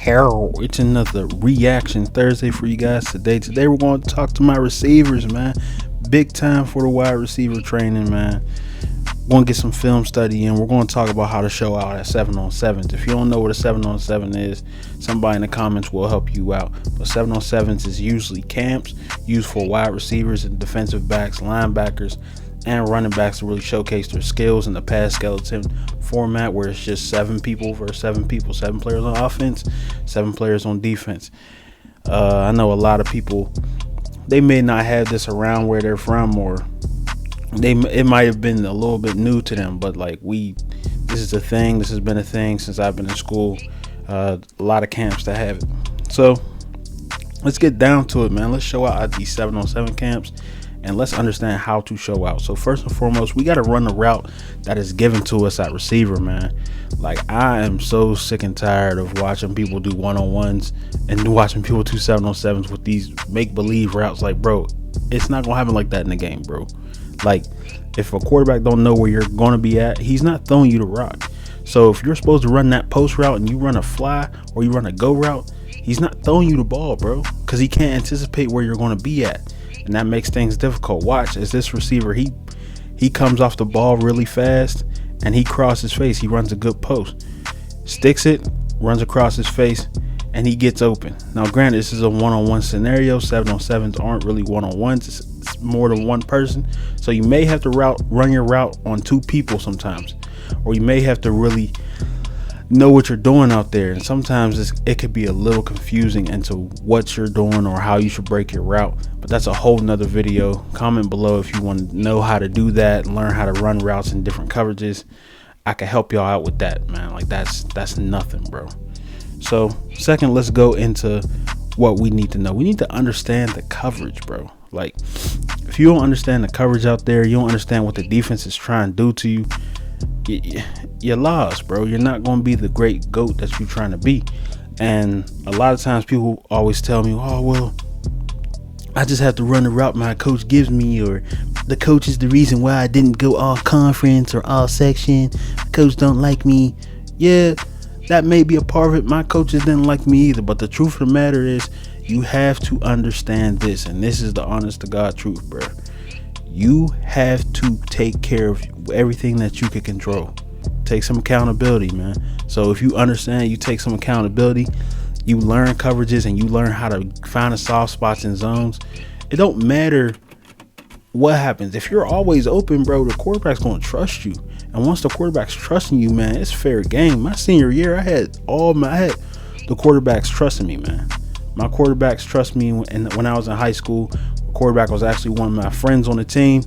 Harold. It's another reaction Thursday for you guys today we're going to talk to my receivers, man. Big time for the wide receiver training, man. We're going to get some film study in. We're going to talk about how to show out at 7-on-7s. If you don't know what a 7-on-7 is, somebody in the comments will help you out. But 7-on-7s is usually camps used for wide receivers and defensive backs, linebackers, and running backs to really showcase their skills in the pass skeleton format, where it's just 7 people versus 7 people, 7 players on offense, 7 players on defense. I know a lot of people, they may not have this around where they're from, or it might have been a little bit new to them, but this is a thing. This has been a thing since I've been in school. A lot of camps that have it. So let's get down to it, man. Let's show out at these 7-on-7 camps. And let's understand how to show out. So first and foremost, we got to run the route that is given to us at receiver, man. Like, I am so sick and tired of watching people do 1-on-1s and watching people do 7-on-7s with these make-believe routes. Like, bro, it's not going to happen like that in the game, bro. Like, if a quarterback don't know where you're going to be at, he's not throwing you the rock. So if you're supposed to run that post route and you run a fly or you run a go route, he's not throwing you the ball, bro, because he can't anticipate where you're going to be at. And that makes things difficult. Watch as this receiver, he comes off the ball really fast and he crosses face. He runs a good post, sticks it, runs across his face, and he gets open. Now, granted, this is a 1-on-1 scenario. 7-on-7s aren't really 1-on-1s. It's more than one person. So you may have to run your route on 2 people sometimes, or you may have to really know what you're doing out there, and sometimes it could be a little confusing into what you're doing or how you should break your route. But that's a whole nother video. Comment below if you want to know how to do that and learn how to run routes in different coverages. I can help y'all out with that, man. Like, that's nothing, bro. So second, let's go into what we need to know. We need to understand the coverage, bro. Like, if you don't understand the coverage out there, you don't understand what the defense is trying to do to you, you're lost, bro. You're not going to be the great GOAT that you're trying to be. And a lot of times people always tell me, oh, well, I just have to run the route my coach gives me, or the coach is the reason why I didn't go all conference or all section. The coach don't like me. Yeah, that may be a part of it. My coaches didn't like me either. But the truth of the matter is, you have to understand this. And this is the honest to God truth, bro. You have to take care of everything that you can control. Take some accountability, man. So if you understand, you take some accountability, you learn coverages, and you learn how to find the soft spots and zones. It don't matter what happens. If you're always open, bro, the quarterback's going to trust you. And once the quarterback's trusting you, man, it's fair game. My senior year, I had the quarterbacks trusting me, man. My quarterbacks trust me. And when I was in high school, quarterback was actually one of my friends on the team,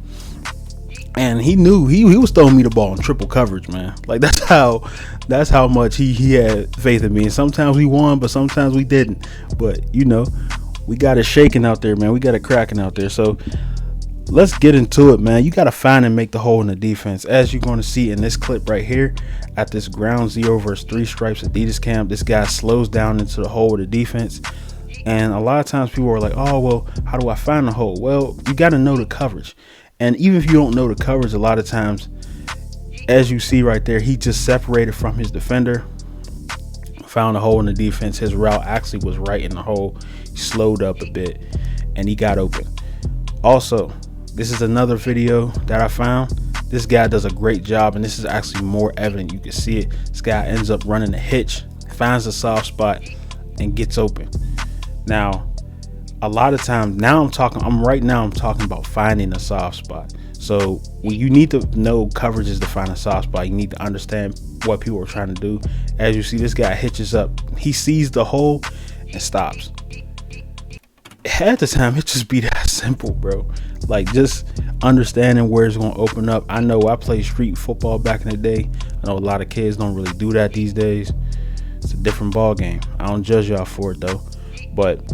and he knew he was throwing me the ball in triple coverage, man. Like, that's how much he had faith in me. And sometimes we won, but sometimes we didn't. But we got it shaking out there, man. We got it cracking out there. So let's get into it, man. You got to find and make the hole in the defense, as you're going to see in this clip right here at this ground zero versus 3 stripes Adidas camp. This guy slows down into the hole of the defense. And a lot of times people are like, oh, well, how do I find the hole? Well, you got to know the coverage. And even if you don't know the coverage, a lot of times, as you see right there, he just separated from his defender, found a hole in the defense. His route actually was right in the hole. He slowed up a bit, and he got open. Also, this is another video that I found. This guy does a great job, and this is actually more evident. You can see it. This guy ends up running a hitch, finds a soft spot, and gets open. Now, a lot of times, I'm talking about finding a soft spot. So you need to know coverages to find a soft spot. You need to understand what people are trying to do. As you see, this guy hitches up. He sees the hole and stops. Half the time, it just be that simple, bro. Like, just understanding where it's going to open up. I know I played street football back in the day. I know a lot of kids don't really do that these days. It's a different ball game. I don't judge y'all for it, though. But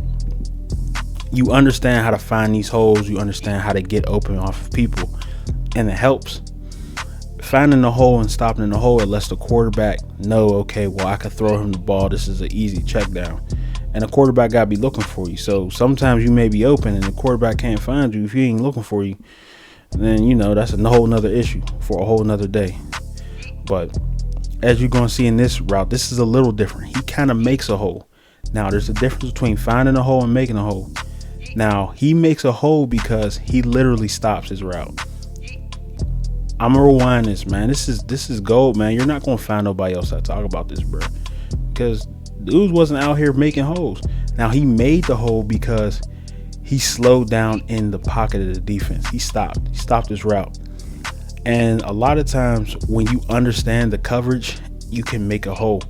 you understand how to find these holes. You understand how to get open off of people. And it helps. Finding the hole and stopping in the hole, it lets the quarterback know, okay, well, I could throw him the ball. This is an easy check down. And the quarterback got to be looking for you. So sometimes you may be open and the quarterback can't find you. If he ain't looking for you, then, that's a whole nother issue for a whole nother day. But as you're going to see in this route, this is a little different. He kind of makes a hole. Now, there's a difference between finding a hole and making a hole. Now, he makes a hole because he literally stops his route. I'm gonna rewind this, man. This is gold, man. You're not gonna find nobody else that talk about this, bro. Because dude wasn't out here making holes. Now, he made the hole because he slowed down in the pocket of the defense. He stopped his route. And a lot of times when you understand the coverage, you can make a hole.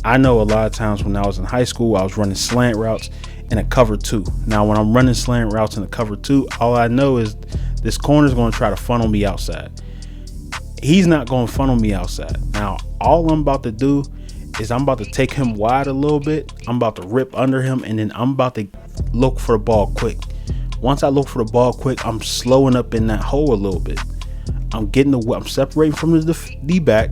I know a lot of times when I was in high school, I was running slant routes in a cover 2. Now, when I'm running slant routes in a cover 2, all I know is this corner is going to try to funnel me outside. He's not going to funnel me outside. Now, all I'm about to do is I'm about to take him wide a little bit. I'm about to rip under him, and then I'm about to look for the ball quick. Once I look for the ball quick, I'm slowing up in that hole a little bit. I'm separating from the D-back,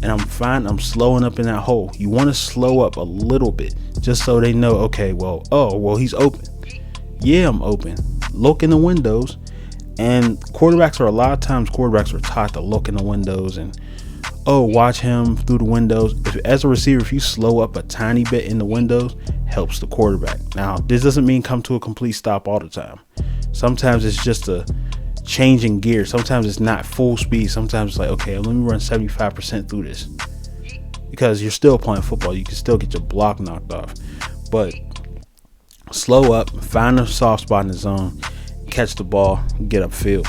and I'm slowing up in that hole. You want to slow up a little bit just so they know, okay, well, he's open. Yeah, I'm open. Look in the windows. And quarterbacks are taught to look in the windows and watch him through the windows. As a receiver, if you slow up a tiny bit in the windows, helps the quarterback. Now, this doesn't mean come to a complete stop all the time. Sometimes it's just a change in gear. Sometimes it's not full speed. Sometimes it's like, okay, let me run 75% through this, because you're still playing football. You can still get your block knocked off, but slow up, find a soft spot in the zone, catch the ball, get upfield.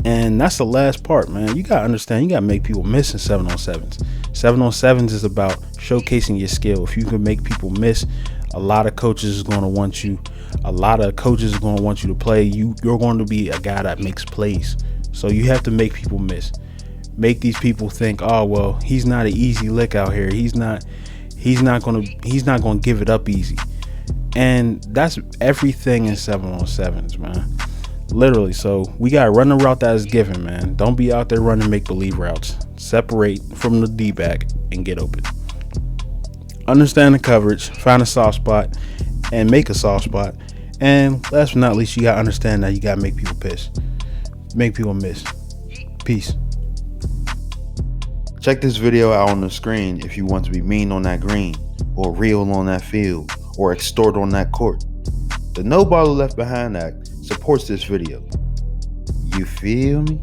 And that's the last part, man. You gotta understand, you gotta make people miss in 7-on-7s. 7-on-7s is about showcasing your skill. If you can make people miss, a lot of coaches is going to want you. A lot of coaches are going to want you to play. You're going to be a guy that makes plays. So you have to make people miss. Make these people think, oh well, he's not an easy lick out here. He's not going to give it up easy. And that's everything in 7-on-7s, man. Literally. So we gotta run the route that is given, man. Don't be out there running make-believe routes. Separate from the D-back and get open. Understand the coverage, find a soft spot, and make a soft spot. And last but not least, you gotta understand that you gotta make people make people miss. Peace. Check this video out on the screen if you want to be mean on that green, or real on that field, or extort on that court. The No Baller Left Behind Act supports this video. You feel me?